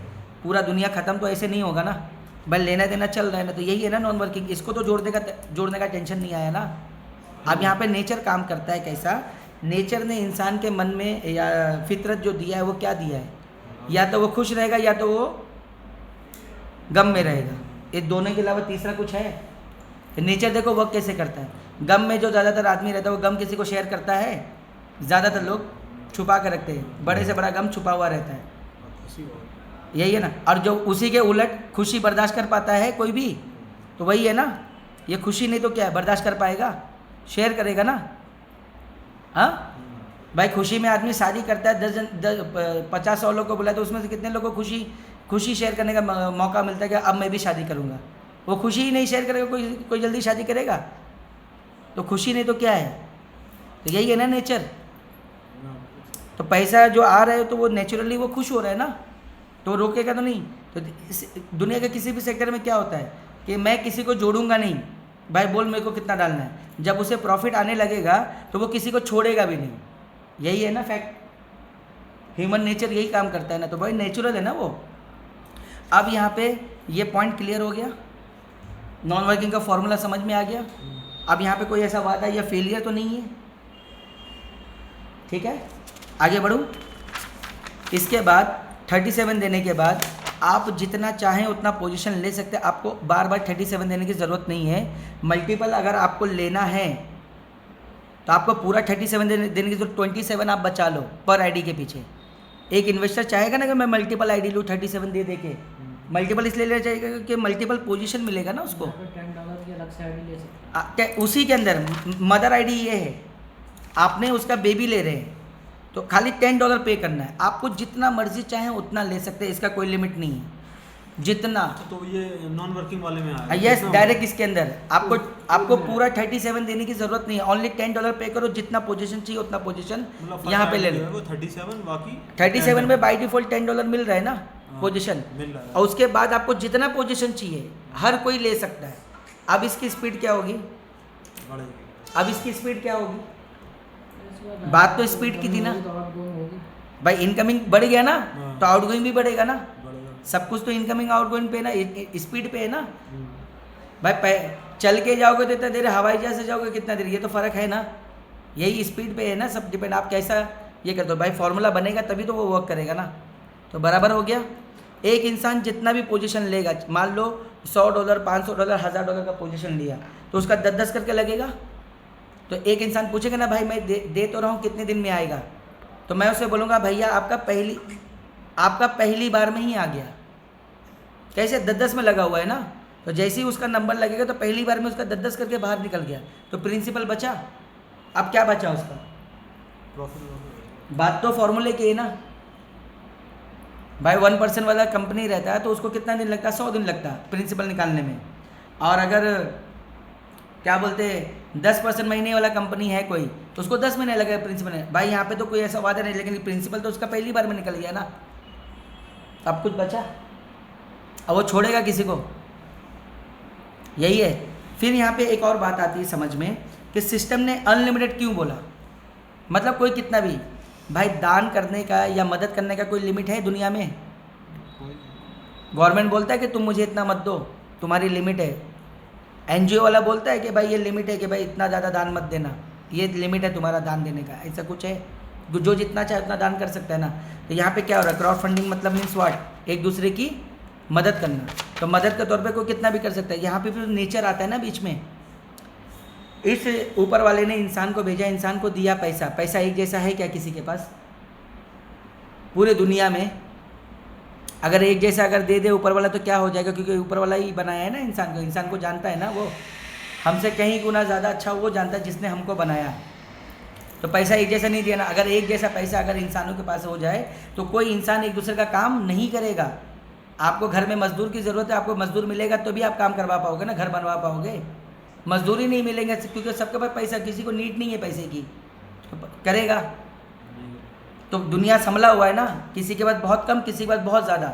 पूरा दुनिया ख़त्म तो ऐसे नहीं होगा ना भाई, लेना देना चल रहा है ना। तो यही है ना नॉन वर्किंग, इसको तो जोड़ने का टेंशन नहीं आया ना। अब यहाँ पे नेचर काम करता है कैसा? नेचर ने इंसान के मन में या फितरत जो दिया है वो क्या दिया है? या तो वो खुश रहेगा या तो वो गम में रहेगा। ये दोनों के अलावा तीसरा कुछ है? नेचर देखो वर्क कैसे करता है। गम में जो ज़्यादातर आदमी रहता है वो गम किसी को शेयर करता है? ज़्यादातर लोग छुपा कर रखते हैं, बड़े से बड़ा गम छुपा हुआ रहता है, यही है ना। और जो उसी के उलट खुशी बर्दाश्त कर पाता है कोई भी, तो वही है ना। ये खुशी नहीं तो क्या है, बर्दाश्त कर पाएगा, शेयर करेगा ना। हाँ भाई, खुशी में आदमी शादी करता है, 50-100 लोग को बुलाया तो उसमें से कितने लोगों को खुशी शेयर करने का मौका मिलता है कि अब मैं भी शादी करूँगा। वो खुशी ही नहीं शेयर करेगा, कोई जल्दी शादी करेगा? तो खुशी नहीं तो क्या है? तो यही है ना नेचर। तो पैसा जो आ रहा है तो वो नेचुरली वो खुश हो रहा है ना, तो रोकेगा तो नहीं। तो दुनिया के किसी भी सेक्टर में क्या होता है कि मैं किसी को जोड़ूंगा नहीं, भाई बोल मेरे को कितना डालना है। जब उसे प्रॉफिट आने लगेगा तो वो किसी को छोड़ेगा भी नहीं। यही है ना फैक्ट, ह्यूमन नेचर यही काम करता है ना। तो भाई नेचुरल है ना वो। अब यहाँ पे ये पॉइंट क्लियर हो गया, नॉन वर्किंग का फॉर्मूला समझ में आ गया। अब यहाँ पे कोई ऐसा वादा या फेलियर तो नहीं है, ठीक है। आगे बढ़ूँ। इसके बाद 37 देने के बाद आप जितना चाहें उतना पोजीशन ले सकते हैं, आपको बार बार 37 देने की ज़रूरत नहीं है। मल्टीपल अगर आपको लेना है तो आपको पूरा 37 देने की जरूरत, 27 आप बचा लो पर आईडी के पीछे। एक इन्वेस्टर चाहेगा ना कि मैं मल्टीपल आईडी लूँ 37 दे के, मल्टीपल इसलिए लेना चाहिए कि मल्टीपल पोजीशन मिलेगा ना उसको। $10 की अलग से आईडी ले सकते उसी के अंदर मदर आईडी ये है, आपने उसका बेबी ले रहे हैं तो खाली $10 पे करना है। आपको जितना मर्जी चाहे उतना ले सकते हैं, इसका कोई लिमिट नहीं है, जितना। तो ये नॉन वर्किंग वाले में आया? यस, डायरेक्ट इसके अंदर आपको पूरा 37 देने की जरूरत नहीं है। ओनली $10 पे करो, जितना पोजीशन चाहिए उतना पोजीशन यहाँ पे ले लो। 37 बाकी 37 में बाई डिफॉल्ट $10 मिल रहा है ना पोजीशन, मिल रहा है। और उसके बाद आपको जितना पोजीशन चाहिए हर कोई ले सकता है। अब इसकी स्पीड क्या होगी? अब इसकी स्पीड क्या होगी? हैं। बात तो स्पीड की थी ना भाई, इनकमिंग बढ़ गया ना तो आउटगोइंग भी बढ़ेगा ना। सब कुछ तो इनकमिंग आउटगोइंग पे ना, स्पीड पे है ना भाई। चल के जाओगे तो इतना देर, हवाई जहाज से जाओगे कितना देर, ये तो फ़र्क है ना। यही स्पीड पे है ना, सब डिपेंड आप कैसा ये करते हो भाई। फॉर्मूला बनेगा तभी तो वो वर्क करेगा ना। तो बराबर हो गया। एक इंसान जितना भी पोजीशन लेगा, मान लो $100, $500, $1000 का पोजीशन लिया तो उसका 10-10 करके लगेगा। तो एक इंसान पूछेगा ना भाई मैं दे तो रहा हूँ, कितने दिन में आएगा? तो मैं उसे बोलूँगा भैया आपका पहली बार में ही आ गया। कैसे? 10-10 में लगा हुआ है ना, तो जैसे ही उसका नंबर लगेगा तो पहली बार में उसका 10-10 करके बाहर निकल गया, तो प्रिंसिपल बचा। अब क्या बचा उसका? बात तो फॉर्मूले की है ना भाई। 1% वाला कंपनी रहता है तो उसको कितना दिन लगता है? 100 दिन लगता है प्रिंसिपल निकालने में। और अगर क्या बोलते हैं 10% महीने वाला कंपनी है कोई, तो उसको 10 महीने लगे प्रिंसिपल ने। भाई यहाँ पे तो कोई ऐसा वादा नहीं, लेकिन प्रिंसिपल तो उसका पहली बार में निकल गया ना, अब कुछ बचा? अब वो छोड़ेगा किसी को? यही है। फिर यहाँ पे एक और बात आती है समझ में कि सिस्टम ने अनलिमिटेड क्यों बोला। मतलब कोई कितना भी, भाई दान करने का या मदद करने का कोई लिमिट है दुनिया में? गवर्नमेंट बोलता है कि तुम मुझे इतना मत दो, तुम्हारी लिमिट है। एनजीओ वाला बोलता है कि भाई ये लिमिट है कि भाई इतना ज़्यादा दान मत देना, ये लिमिट है तुम्हारा दान देने का। ऐसा कुछ है? जो जितना चाहे उतना दान कर सकता है ना। तो यहाँ पे क्या हो रहा है, क्राउड फंडिंग मतलब मीन्स व्हाट, एक दूसरे की मदद करना। तो मदद के तौर पे कोई कितना भी कर सकता है। यहाँ पे फिर नेचर आता है ना बीच में। इस ऊपर वाले ने इंसान को भेजा, इंसान को दिया पैसा। पैसा एक जैसा है क्या किसी के पास? पूरे दुनिया में अगर एक जैसा अगर दे दे ऊपर वाला तो क्या हो जाएगा, क्योंकि ऊपर वाला ही बनाया है ना इंसान को। इंसान को जानता है ना, वो हमसे कहीं गुना ज़्यादा अच्छा वो जानता है जिसने हमको बनाया। तो पैसा एक जैसा नहीं दिया ना। अगर एक जैसा पैसा अगर इंसानों के पास हो जाए तो कोई इंसान एक दूसरे का काम नहीं करेगा। आपको घर में मजदूर की ज़रूरत है, आपको मजदूर मिलेगा तो भी आप काम करवा पाओगे ना, घर बनवा पाओगे। मजदूर ही नहीं मिलेंगे क्योंकि सबके पास पैसा, किसी को नीड नहीं है पैसे की, तो करेगा। तो दुनिया संभला हुआ है ना, किसी के पास बहुत कम, किसी के पास बहुत ज़्यादा,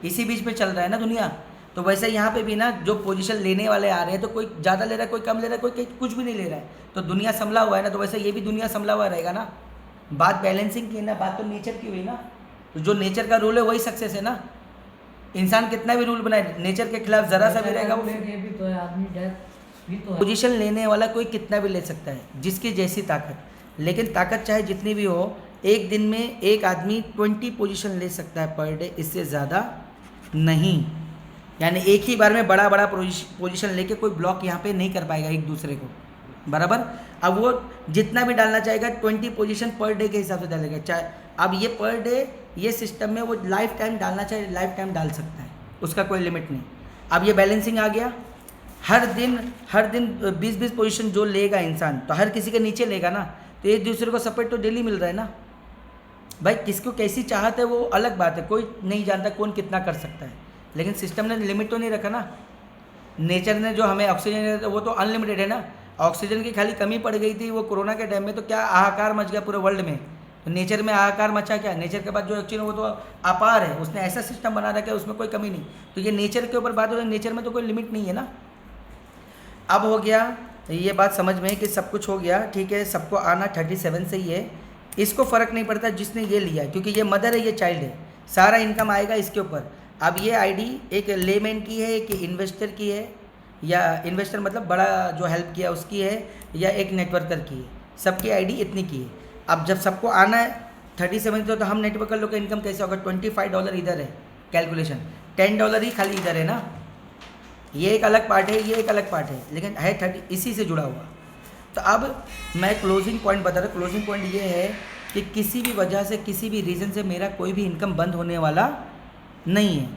इसी बीच में चल रहा है ना दुनिया। तो वैसे यहाँ पे भी ना जो पोजीशन लेने वाले आ रहे हैं तो कोई ज़्यादा ले रहा है, कोई कम ले रहा है, कोई कुछ भी नहीं ले रहा है। तो दुनिया संभला हुआ है ना, तो वैसे ये भी दुनिया संभला हुआ रहेगा ना। बात बैलेंसिंग की है ना, बात तो नेचर की हुई ना। तो जो नेचर का रूल है वही सक्सेस है ना। इंसान कितना भी रूल बनाए, नेचर के खिलाफ ज़रा सा भी रहेगा वो भी तो है, आदमी डेथ भी तो है। पोजीशन लेने वाला कोई कितना भी ले सकता है, जिसकी जैसी ताकत। लेकिन ताकत चाहे जितनी भी हो, एक दिन में एक आदमी 20 पोजीशन ले सकता है पर डे, इससे ज़्यादा नहीं। यानी एक ही बार में बड़ा बड़ा पोजीशन लेके कोई ब्लॉक यहाँ पे नहीं कर पाएगा एक दूसरे को, बराबर। अब वो जितना भी डालना चाहेगा 20 पोजीशन पर डे के हिसाब से डालेगा। चाहे अब ये पर डे ये सिस्टम में वो लाइफ टाइम डालना चाहे लाइफ टाइम डाल सकता है, उसका कोई लिमिट नहीं। अब ये बैलेंसिंग आ गया। हर दिन 20-20 पोजीशन जो लेगा इंसान, तो हर किसी के नीचे लेगा ना, तो एक दूसरे को सपोर्ट तो डेली मिल रहा है ना। भाई किसको कैसी चाहत है वो अलग बात है, कोई नहीं जानता कौन कितना कर सकता है, लेकिन सिस्टम ने लिमिट तो नहीं रखा ना। नेचर ने जो हमें ऑक्सीजन दिया था वो तो अनलिमिटेड है ना। ऑक्सीजन की खाली कमी पड़ गई थी वो कोरोना के टाइम में, तो क्या हाहाकार मच गया पूरे वर्ल्ड में। तो नेचर में हाहाकार मचा क्या? नेचर के पास जो ऑक्सीजन वो तो अपार है, उसने ऐसा सिस्टम बना रखा है उसमें कोई कमी नहीं। तो ये नेचर के ऊपर बात हो रही है, नेचर में तो कोई लिमिट नहीं है ना। अब हो गया ये बात समझ में कि सब कुछ हो गया, ठीक है। सबको आना 37 से ही है, इसको फ़र्क नहीं पड़ता जिसने ये लिया है, क्योंकि ये मदर है, ये चाइल्ड है, सारा इनकम आएगा इसके ऊपर। अब ये आईडी एक लेमैन की है, एक इन्वेस्टर की है, या इन्वेस्टर मतलब बड़ा जो हेल्प किया उसकी है, या एक नेटवर्कर की है। सबकी आईडी इतनी की है। अब जब सबको आना है 37 तो हम नेटवर्कर लोग का इनकम कैसे होगा? $25 इधर है कैलकुलेशन, $10 ही खाली इधर है ना। ये एक अलग पार्ट है, ये एक अलग पार्ट है, लेकिन है 30 इसी से जुड़ा हुआ। तो अब मैं क्लोजिंग पॉइंट बता रहा हूँ। क्लोजिंग पॉइंट ये है कि किसी भी वजह से, किसी भी रीज़न से मेरा कोई भी इनकम बंद होने वाला नहीं है।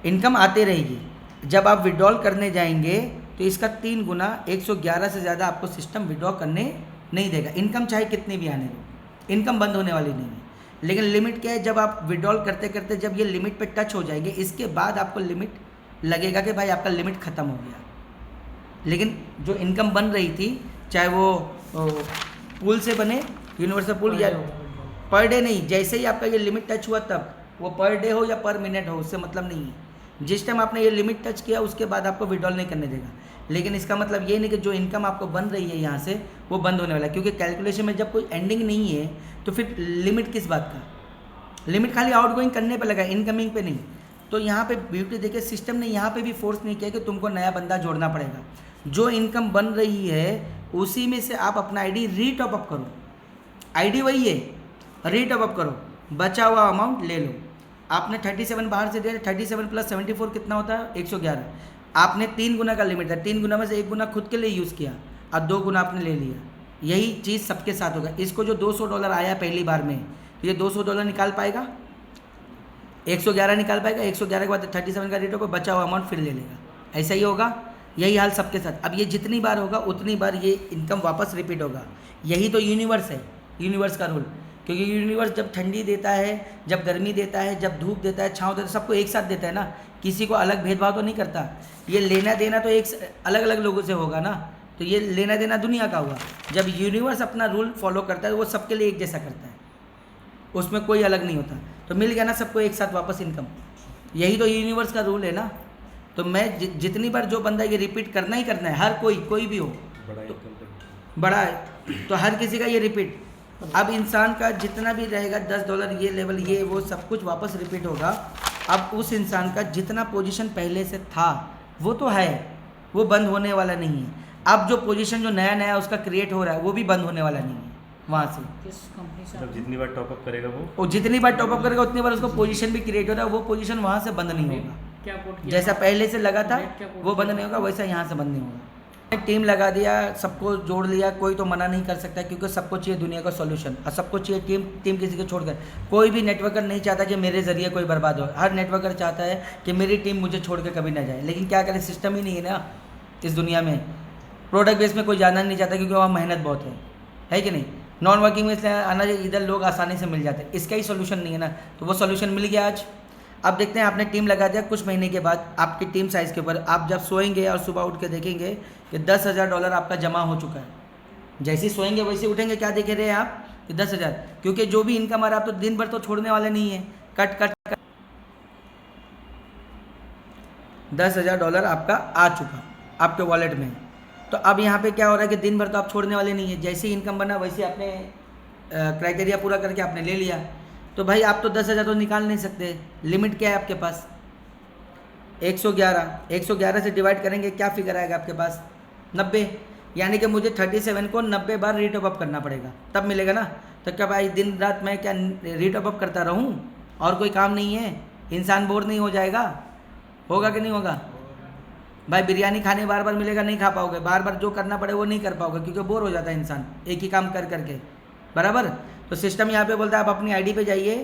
इनकम आते रहेगी। जब आप विड्रॉल करने जाएंगे तो इसका 3 गुना 111 से ज़्यादा आपको सिस्टम विड्रॉ करने नहीं देगा। इनकम चाहे कितनी भी आने दो, इनकम बंद होने वाली नहीं है। लेकिन लिमिट क्या है? जब आप विड्रॉल करते करते जब ये लिमिट पे टच हो जाएंगे, इसके बाद आपको लिमिट लगेगा कि भाई आपका लिमिट ख़त्म हो गया। लेकिन जो इनकम बन रही थी, चाहे वो पूल से बने, यूनिवर्सल पूल, या पर डे नहीं, जैसे ही आपका ये लिमिट टच हुआ तब, वो पर डे हो या पर मिनट हो, उससे मतलब नहीं है। जिस टाइम आपने ये लिमिट टच किया उसके बाद आपको विड्रॉल नहीं करने देगा। लेकिन इसका मतलब ये नहीं कि जो इनकम आपको बन रही है यहाँ से वो बंद होने वाला है, क्योंकि कैलकुलेशन में जब कोई एंडिंग नहीं है तो फिर लिमिट किस बात का? लिमिट खाली आउटगोइंग करने पे लगा, इनकमिंग पे नहीं। तो यहाँ पे ब्यूटी देखिए, सिस्टम ने यहाँ पे भी फोर्स नहीं किया कि तुमको नया बंदा जोड़ना पड़ेगा। जो इनकम बन रही है उसी में से आप अपना आईडी रीटॉप अप करो। आईडी वही है, रीटॉप अप करो, बचा हुआ अमाउंट ले लो। आपने 37 बाहर से दिया, 37 + 74 कितना होता है? 111। आपने 3 गुना का लिमिट है, 3 गुना में से 1 गुना खुद के लिए यूज़ किया और 2 गुना आपने ले लिया। यही चीज़ सबके साथ होगा। इसको जो $200 आया पहली बार में, तो ये $200 निकाल पाएगा, 111 निकाल पाएगा, 111 के बाद 37 का रेट होगा, बचा हुआ अमाउंट फिर ले लेगा। ऐसा ही होगा, यही हाल सबके साथ। अब ये जितनी बार होगा उतनी बार ये इनकम वापस रिपीट होगा। यही तो यूनिवर्स है, यूनिवर्स का रूल। क्योंकि यूनिवर्स जब ठंडी देता है, जब गर्मी देता है, जब धूप देता है, छाँव देता है, सबको एक साथ देता है ना, किसी को अलग भेदभाव तो नहीं करता। ये लेना देना तो एक अलग अलग लोगों से होगा ना। तो ये लेना देना दुनिया का हुआ। जब यूनिवर्स अपना रूल फॉलो करता है वो सबके लिए एक जैसा करता है, उसमें कोई अलग नहीं होता। तो मिल गया ना सबको एक साथ वापस इनकम, यही तो यूनिवर्स का रूल है ना। तो मैं जितनी बार जो बंदा ये रिपीट करना ही करना है, हर कोई भी हो, तो बड़ा है तो हर किसी का ये रिपीट। अब इंसान का जितना भी रहेगा $10 ये लेवल ये वो सब कुछ वापस रिपीट होगा। अब उस इंसान का जितना पोजीशन पहले से था वो तो है, वो बंद होने वाला नहीं है। अब जो पोजीशन जो नया नया उसका क्रिएट हो रहा है वो भी बंद होने वाला नहीं है वहाँ से। किस कंपनी से? मतलब जितनी बार टॉपअप करेगा वो जितनी बार टॉपअप करेगा उतनी बार उसको पोजीशन भी क्रिएट हो रहा है, वो पोजीशन वहाँ से बंद नहीं होगा। क्या कोड किया? जैसा पहले से लगा था क्या कोड वो बंद किया? नहीं होगा, वैसा यहाँ से बंद नहीं होगा। टीम लगा दिया, सबको जोड़ लिया, कोई तो मना नहीं कर सकता क्योंकि सबको चाहिए दुनिया का सॉल्यूशन और सबको चाहिए टीम किसी को छोड़कर। कोई भी नेटवर्कर नहीं चाहता कि मेरे ज़रिए कोई बर्बाद हो, हर नेटवर्कर चाहता है कि मेरी टीम मुझे छोड़ के कभी ना जाए। लेकिन क्या करें, सिस्टम ही नहीं है ना इस दुनिया में। प्रोडक्ट बेस में कोई जाना नहीं चाहता क्योंकि वहाँ मेहनत बहुत है कि नहीं। नॉन वर्किंग में इसलिए आना चाहिए, इधर लोग आसानी से मिल जाते हैं, इसका ही सोल्यूशन नहीं है ना। तो वो सोल्यूशन मिल गया आज। अब देखते हैं, आपने टीम लगा दिया, कुछ महीने के बाद आपकी टीम साइज़ के ऊपर आप जब सोएंगे और सुबह उठ के देखेंगे कि $10,000 आपका जमा हो चुका है। जैसे ही सोएंगे वैसे उठेंगे, क्या देख रहे हैं आप कि 10,000, क्योंकि जो भी इनकम आ रहा है आप तो दिन भर तो छोड़ने वाले नहीं है। कट $10,000 आपका आ चुका आपके वॉलेट में। तो अब यहाँ पे क्या हो रहा है कि दिन भर तो आप छोड़ने वाले नहीं है। जैसे ही इनकम बना वैसे आपने क्राइटेरिया पूरा करके आपने ले लिया। तो भाई आप तो 10,000 तो निकाल नहीं सकते, लिमिट क्या है आपके पास 111 से डिवाइड करेंगे क्या फिगर आएगा आपके पास 90, यानी कि मुझे 37 को 90 बार रीटॉप अप करना पड़ेगा तब मिलेगा ना। तो क्या भाई दिन रात मैं क्या रीटॉप अप करता रहूं और कोई काम नहीं है, इंसान बोर नहीं हो जाएगा? होगा कि नहीं होगा भाई? बिरयानी खाने बार बार मिलेगा, नहीं खा पाओगे, बार बार जो करना पड़े वो नहीं कर पाओगे क्योंकि बोर हो जाता है इंसान एक ही काम कर करके, बराबर। तो सिस्टम यहाँ पे बोलता है आप अपनी आईडी पे जाइए,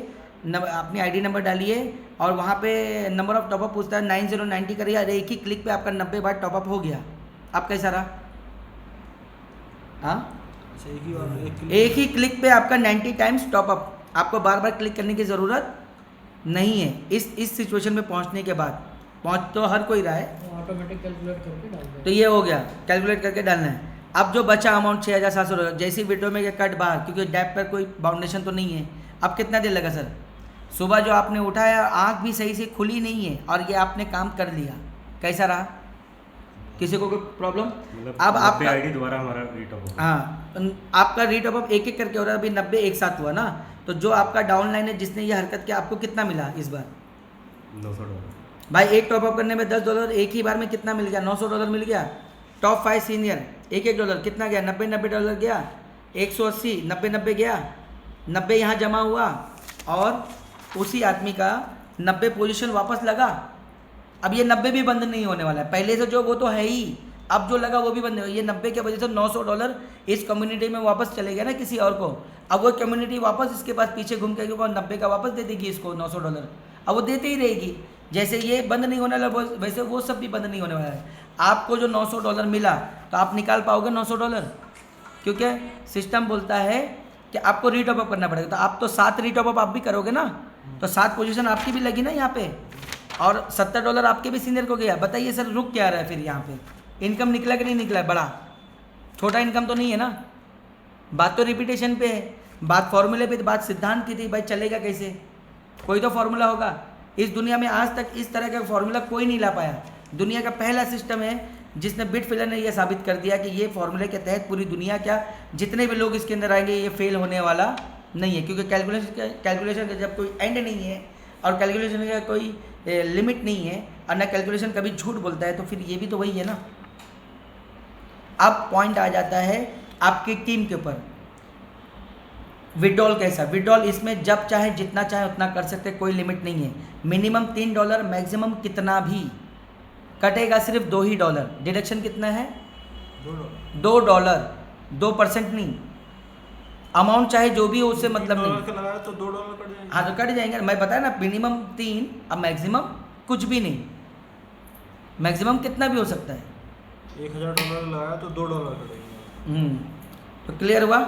अपनी आईडी नंबर डालिए और वहाँ पे नंबर ऑफ टॉपअप पूछता है 9090 करिए, अरे एक ही क्लिक पे आपका 90 बार टॉपअप हो गया। आप कैसा रहा? हाँ, एक ही क्लिक पे आपका 90 टाइम्स टॉपअप, आपको बार बार क्लिक करने की ज़रूरत नहीं है। इस सिचुएशन में पहुँचने के बाद, पहुँच तो हर कोई रहा है, ऑटोमेटिक कैलकुलेट करके डाल दो। तो ये हो गया, कैलकुलेट करके डालना है। अब जो बचा अमाउंट 6,700, जैसी वीडियो में ये कट बाहर, क्योंकि डैप पर कोई बाउंडेशन तो नहीं है। अब कितना देर लगा सर? सुबह जो आपने उठाया आँख भी सही से खुली नहीं है और ये आपने काम कर लिया, कैसा रहा? किसी को कोई प्रॉब्लम? अब आपका आईडी दोबारा हमारा रीटॉप होगा। हाँ, आपका रीटॉप एक एक करके हो रहा है, अभी 90 एक साथ हुआ ना। तो जो आपका डाउनलाइन है जिसने ये हरकत किया, आपको कितना मिला इस बार? $900 भाई एक टॉपअप करने में $10, एक ही बार में कितना मिल गया? $900 मिल गया। टॉप 5 सीनियर $1 कितना गया? $90 गया, 180 90 गया, 90 यहाँ जमा हुआ और उसी आदमी का 90 पोजीशन वापस लगा। अब ये 90 भी बंद नहीं होने वाला है, पहले से जो वो तो है ही, अब जो लगा वो भी बंद नहीं होगा। ये 90 के वजह से $900 इस कम्युनिटी में वापस चले गया ना किसी और को। अब वो कम्युनिटी वापस इसके पास पीछे घूम के 90 का वापस दे देगी इसको $900, अब वो देते ही रहेगी। जैसे ये बंद नहीं होने वाला वैसे वो सब भी बंद नहीं होने वाला है। आपको जो $900 मिला तो आप निकाल पाओगे $900, क्योंकि सिस्टम बोलता है कि आपको रीटॉप अप करना पड़ेगा। तो आप तो 7 रीटॉप अप आप भी करोगे ना, तो 7 पोजीशन आपकी भी लगी ना यहाँ पे, और $70 आपके भी सीनियर को गया। बताइए सर रुक क्या रहा है फिर यहाँ पे? इनकम निकला कि नहीं निकला? बड़ा छोटा इनकम तो नहीं है ना। बात तो रिपीटेशन पे है, बात फॉर्मूले पे, बात सिद्धांत की थी। भाई चलेगा कैसे? कोई तो फॉर्मूला होगा। इस दुनिया में आज तक इस तरह का फॉर्मूला कोई नहीं ला पाया। दुनिया का पहला सिस्टम है जिसने बिटफिलर ने यह साबित कर दिया कि ये फॉर्मूले के तहत पूरी दुनिया क्या जितने भी लोग इसके अंदर आएंगे ये फेल होने वाला नहीं है, क्योंकि कैलकुलेशन का जब कोई एंड नहीं है और कैलकुलेशन का कोई लिमिट नहीं है और ना कैलकुलेशन कभी झूठ बोलता है, तो फिर ये भी तो वही है ना। अब पॉइंट आ जाता है आपकी टीम के ऊपर। विड्रॉल कैसा? विड्रॉल इसमें जब चाहे जितना चाहे उतना कर सकते, कोई लिमिट नहीं है। मिनिमम $3, मैक्सिमम कितना भी कटेगा, सिर्फ $2 ही। डिडक्शन कितना है? $2, 2% नहीं। अमाउंट चाहे जो भी हो उससे मतलब नहीं। लगाया तो $2 कट जाएंगे। हाँ तो कट जाएंगे, मैं बताया ना, मिनिमम 3, अब मैक्सिमम कुछ भी नहीं। मैक्सिमम कितना भी हो सकता है। $1,000 लगाया तो $2 कटेंगे। तो क्लियर हुआ?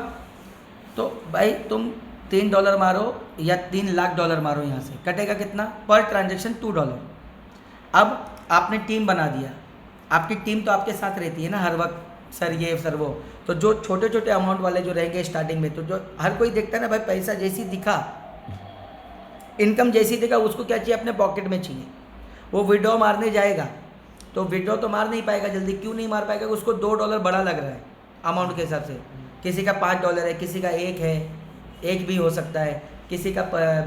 तो भाई तुम $3 मारो या $3 लाख मारो, यहाँ से कटेगा कितना पर ट्रांजेक्शन? $2। अब आपने टीम बना दिया, आपकी टीम तो आपके साथ रहती है ना हर वक्त, सर ये सर वो। तो जो छोटे छोटे अमाउंट वाले जो रहेंगे स्टार्टिंग में, तो जो हर कोई देखता है ना भाई, पैसा जैसी दिखा, इनकम जैसी दिखा, उसको क्या चाहिए, अपने पॉकेट में चाहिए। वो विड्रॉ मारने जाएगा तो विड्रॉ तो मार नहीं पाएगा जल्दी। क्यों नहीं मार पाएगा? उसको $2 बड़ा लग रहा है अमाउंट के हिसाब से। किसी का $5 है, किसी का 1 है, 1 भी हो सकता है, किसी का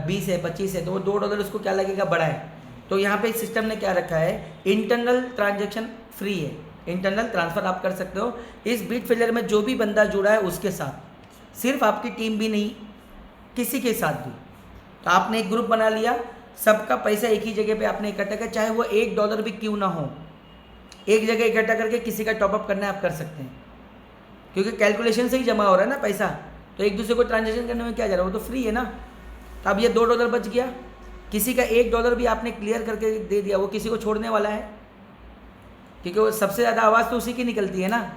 20 है, 25 है, तो वो $2 उसको क्या लगेगा, बड़ा है। तो यहाँ पे सिस्टम ने क्या रखा है, इंटरनल ट्रांजैक्शन फ्री है, इंटरनल ट्रांसफ़र आप कर सकते हो इस बिटफिलर में जो भी बंदा जुड़ा है उसके साथ, सिर्फ आपकी टीम भी नहीं, किसी के साथ भी। तो आपने एक ग्रुप बना लिया, सबका पैसा एक ही जगह पे आपने इकट्ठा किया, चाहे वो $1 भी क्यों ना हो, एक जगह इकट्ठा करके किसी का टॉपअप करना आप कर सकते हैं, क्योंकि कैलकुलेशन से ही जमा हो रहा है ना पैसा। तो एक दूसरे को ट्रांजेक्शन करने में क्या जा रहा है, वो तो फ्री है ना। तो अब ये $2 बच गया, किसी का $1 भी आपने क्लियर करके दे दिया, वो किसी को छोड़ने वाला है, क्योंकि वो सबसे ज़्यादा आवाज़ तो उसी की निकलती है ना,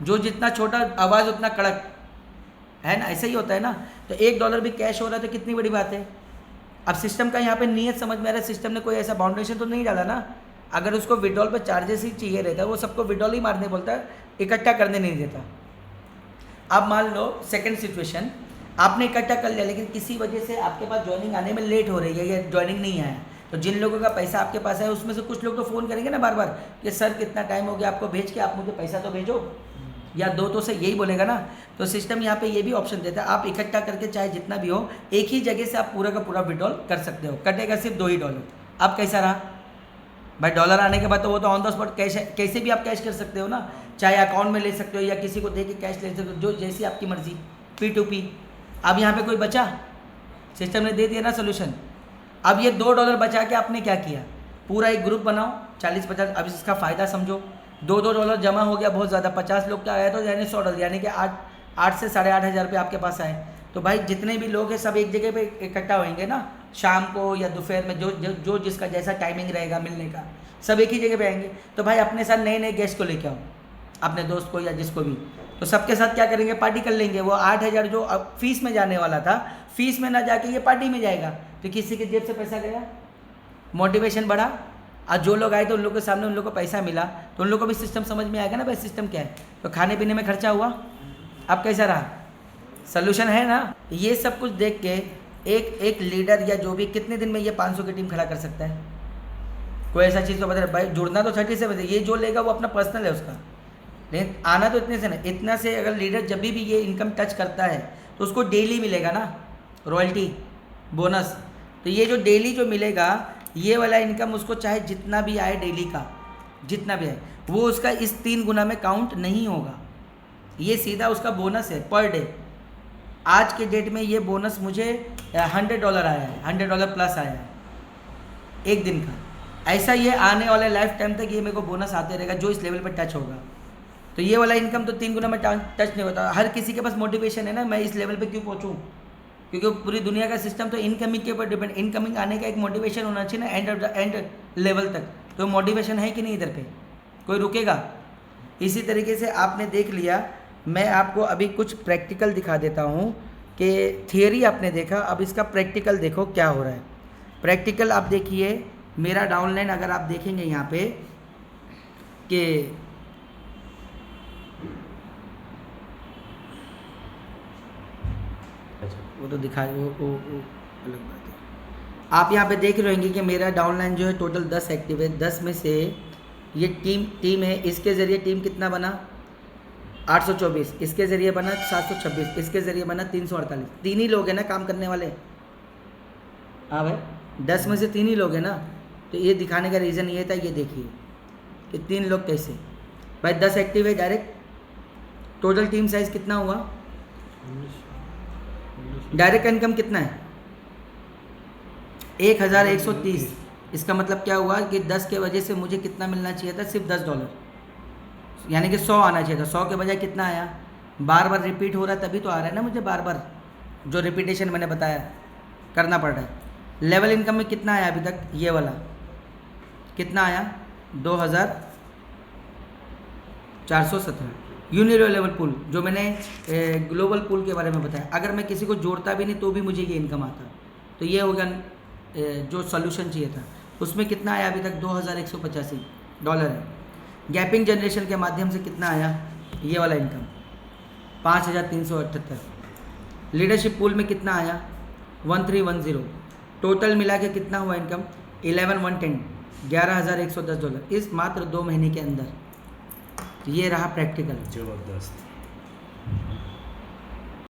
जो जितना छोटा आवाज़ उतना कड़क है ना, ऐसा ही होता है ना। तो $1 भी कैश हो रहा है तो कितनी बड़ी बात है। अब सिस्टम का यहाँ पे नियत समझ में आ रहा है, सिस्टम ने कोई ऐसा बाउंडेशन तो नहीं डाला ना। अगर उसको विड्रॉल पर चार्जेस ही चाहिए रहता है, वो सबको विड्रॉल ही मारने बोलता है, इकट्ठा करने नहीं देता। अब मान लो सेकंड सिचुएशन, आपने इकट्ठा कर लिया, लेकिन किसी वजह से आपके पास ज्वाइनिंग आने में लेट हो रही है या ज्वाइनिंग नहीं आया, तो जिन लोगों का पैसा आपके पास है उसमें से कुछ लोग तो फ़ोन करेंगे ना बार बार कि सर कितना टाइम हो गया आपको भेज के, आप मुझे पैसा तो भेजो, या दो तो से यही बोलेगा ना। तो सिस्टम यहाँ पे ये भी ऑप्शन देता है, आप इकट्ठा करके चाहे जितना भी हो, एक ही जगह से आप पूरा का पूरा विड्रॉल कर सकते हो, कटेगा सिर्फ $2 ही। अब कैसा रहा भाई, $1 आने के बाद तो वो तो ऑन द स्पॉट कैश है, कैसे भी आप कैश कर सकते हो ना, चाहे अकाउंट में ले सकते हो या किसी को दे के कैश ले सकते हो, जो जैसी आपकी मर्जी, P2P। अब यहाँ पे कोई बचा, सिस्टम ने दे दिया ना सोल्यूशन। अब ये $2 बचा के आपने क्या किया, पूरा एक ग्रुप बनाओ 40-50। अब इसका फ़ायदा समझो, $2 जमा हो गया बहुत ज़्यादा, 50 लोग का आया तो यानी $100, यानी कि 8 से 8,500 रुपये आपके पास आए। तो भाई जितने भी लोग हैं सब एक जगह पे इकट्ठा होंगे ना, शाम को या दोपहर में, जो जिसका जैसा टाइमिंग रहेगा मिलने का, सब एक ही जगह पे आएंगे। तो भाई अपने साथ नए नए गेस्ट को लेके आओ, अपने दोस्त को या जिसको भी, तो सबके साथ क्या करेंगे, पार्टी कर लेंगे। वो 8,000 जो अब फीस में जाने वाला था, फीस में ना जाके ये पार्टी में जाएगा, तो किसी के जेब से पैसा गया, मोटिवेशन बढ़ा। और जो लोग आए तो उन लोगों के सामने उन लोगों को पैसा मिला, तो उन लोगों को भी सिस्टम समझ में आएगा ना भाई सिस्टम क्या है। तो खाने पीने में खर्चा हुआ, अब कैसा रहा, सोल्यूशन है ना। ये सब कुछ देख के एक लीडर या जो भी कितने दिन में ये 500 की टीम खड़ा कर सकता है, कोई ऐसा चीज़ तो बता भाई। जुड़ना तो 30 से बता, ये जो लेगा वो अपना पर्सनल है उसका, लेकिन आना तो इतने से ना, इतना से अगर लीडर जब भी ये इनकम टच करता है तो उसको डेली मिलेगा ना रॉयल्टी बोनस। तो ये जो डेली जो मिलेगा ये वाला इनकम उसको चाहे जितना भी आए डेली का, जितना भी आए, वो उसका इस 3 गुना में काउंट नहीं होगा। ये सीधा उसका बोनस है पर डे। आज के डेट में ये बोनस मुझे $100 आया है, $100 प्लस आया है एक दिन का। ऐसा ये आने वाले लाइफ टाइम तक ये मेरे को बोनस आते रहेगा जो इस लेवल पर टच होगा। तो ये वाला इनकम तो 3 गुना में टच नहीं होता। हर किसी के पास मोटिवेशन है ना, मैं इस लेवल पे क्यों पहुंचूं, क्योंकि पूरी दुनिया का सिस्टम तो इनकमिंग के ऊपर डिपेंड। इनकमिंग आने का एक मोटिवेशन होना चाहिए ना एंड लेवल तक। तो मोटिवेशन है कि नहीं, इधर पे कोई रुकेगा। इसी तरीके से आपने देख लिया, मैं आपको अभी कुछ प्रैक्टिकल दिखा देता हूँ कि थियरी आपने देखा, अब इसका प्रैक्टिकल देखो क्या हो रहा है। प्रैक्टिकल आप देखिए, मेरा डाउनलाइन अगर आप देखेंगे यहाँ पे कि वो तो दिखाए वो अलग बात है। आप यहाँ पे देख रहे होंगे कि मेरा डाउनलाइन जो है टोटल 10 एक्टिव है। 10 में से ये टीम है, इसके ज़रिए टीम कितना बना 824, इसके ज़रिए बना 726, इसके ज़रिए बना 348। 3 ही लोग हैं ना काम करने वाले। हाँ भाई 10 में से 3 ही लोग हैं ना। तो ये दिखाने का रीज़न ये था, ये देखिए कि 3 लोग कैसे। भाई 10 एक्टिव है डायरेक्ट। टोटल टीम साइज़ कितना हुआ, डायरेक्ट इनकम कितना है 1130। इसका मतलब क्या हुआ कि 10 के वजह से मुझे कितना मिलना चाहिए था, सिर्फ $10, यानी कि 100 आना चाहिए था। 100 के बजाय कितना आया, बार बार रिपीट हो रहा है तभी तो आ रहा है ना मुझे, बार बार जो रिपीटेशन मैंने बताया करना पड़ रहा है। लेवल इनकम में कितना आया अभी तक, ये वाला कितना आया 2417। यूनिरो लेवल पुल जो मैंने ग्लोबल पुल के बारे में बताया, अगर मैं किसी को जोड़ता भी नहीं तो भी मुझे ये इनकम आता। तो ये होगा जो सॉल्यूशन चाहिए था, उसमें कितना आया अभी तक $2185 है। गैपिंग जनरेशन के माध्यम से कितना आया ये वाला इनकम 5,378। लीडरशिप पूल में कितना आया 1310। टोटल मिला के कितना हुआ इनकम 11,110, $11,110 इस मात्र 2 महीने के अंदर। ये रहा प्रैक्टिकल। जबरदस्त।